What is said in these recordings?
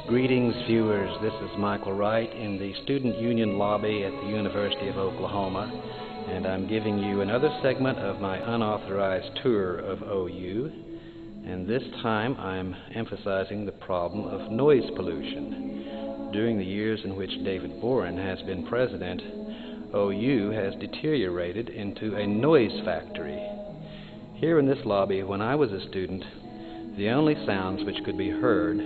Greetings, viewers. This is Michael Wright in the Student Union lobby at the University of Oklahoma, and I'm giving you another segment of my unauthorized tour of OU, and this time I'm emphasizing the problem of noise pollution. During the years in which David Boren has been president, OU has deteriorated into a noise factory. Here in this lobby, when I was a student, the only sounds which could be heard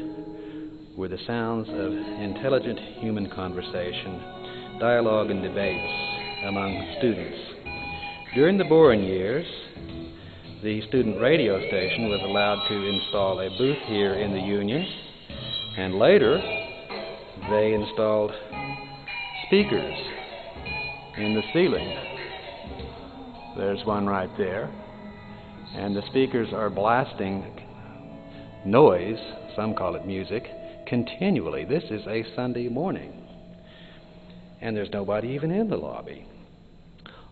were the sounds of intelligent human conversation, dialogue, and debates among students. During the Boren years, the student radio station was allowed to install a booth here in the Union, and later they installed speakers in the ceiling. There's one right there, and the speakers are blasting noise, some call it music, continually. This is a Sunday morning, and there's nobody even in the lobby.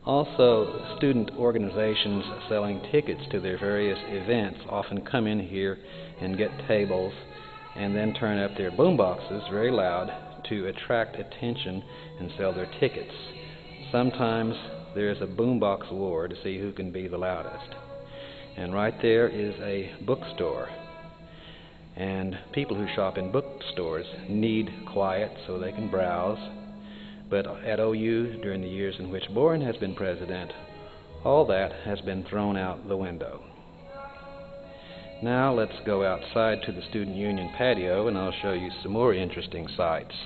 Also, student organizations selling tickets to their various events often come in here and get tables and then turn up their boomboxes very loud to attract attention and sell their tickets. Sometimes there's a boombox war to see who can be the loudest. And right there is a bookstore. And people who shop in bookstores need quiet so they can browse. But at OU, during the years in which Boren has been president, all that has been thrown out the window. Now let's go outside to the Student Union patio and I'll show you some more interesting sights.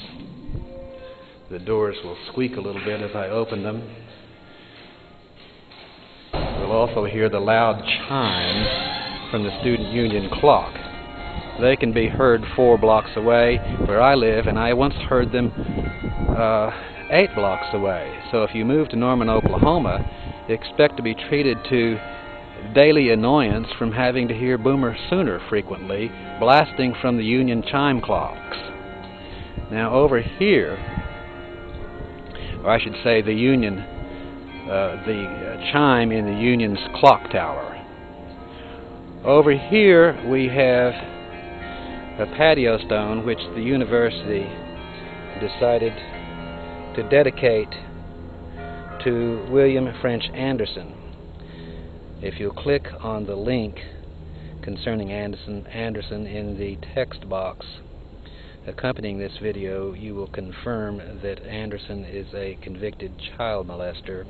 The doors will squeak a little bit as I open them. We'll also hear the loud chimes from the Student Union clock. They can be heard 4 blocks away where I live, and I once heard them 8 blocks away. So if you move to Norman, Oklahoma, expect to be treated to daily annoyance from having to hear Boomer Sooner frequently blasting from the Union chime clocks. Now over here, or I should say the Union, the chime in the Union's clock tower. Over here we have a patio stone which the university decided to dedicate to William French Anderson. If you'll click on the link concerning Anderson in the text box accompanying this video, you will confirm that Anderson is a convicted child molester.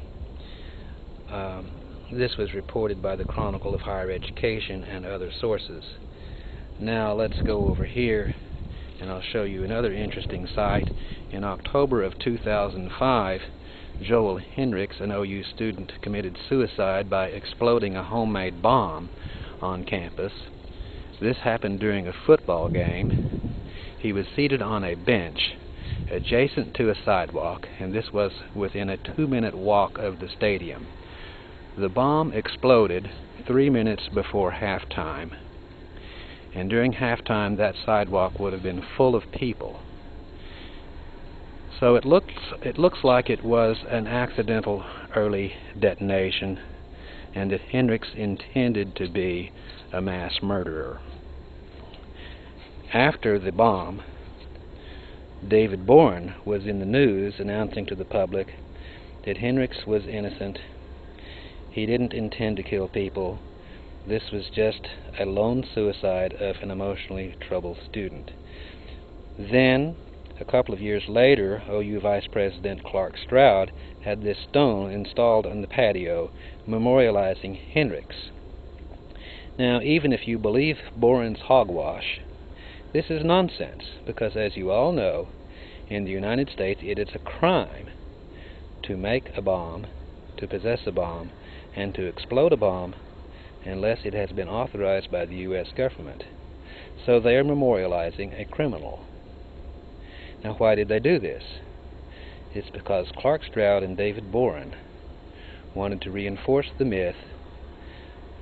This was reported by the Chronicle of Higher Education and other sources. Now let's go over here and I'll show you another interesting sight. In October of 2005, Joel Hendricks, an OU student, committed suicide by exploding a homemade bomb on campus. This happened during a football game. He was seated on a bench adjacent to a sidewalk, and this was within a 2-minute walk of the stadium. The bomb exploded 3 minutes before halftime. And during halftime, that sidewalk would have been full of people. So it looks like it was an accidental early detonation, and that Hendricks intended to be a mass murderer. After the bomb, David Boren was in the news announcing to the public that Hendricks was innocent. He didn't intend to kill people. This was just a lone suicide of an emotionally troubled student. Then, a couple of years later, OU Vice President Clark Stroud had this stone installed on the patio, memorializing Hendricks. Now, even if you believe Boren's hogwash, this is nonsense, because as you all know, in the United States it is a crime to make a bomb, to possess a bomb, and to explode a bomb unless it has been authorized by the U.S. government. So they are memorializing a criminal. Now why did they do this? It's because Clark Stroud and David Boren wanted to reinforce the myth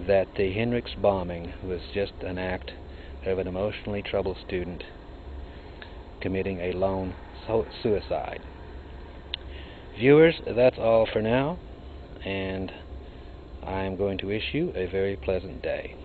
that the Hendricks bombing was just an act of an emotionally troubled student committing a lone suicide. Viewers, that's all for now, and I'm going to wish you a very pleasant day.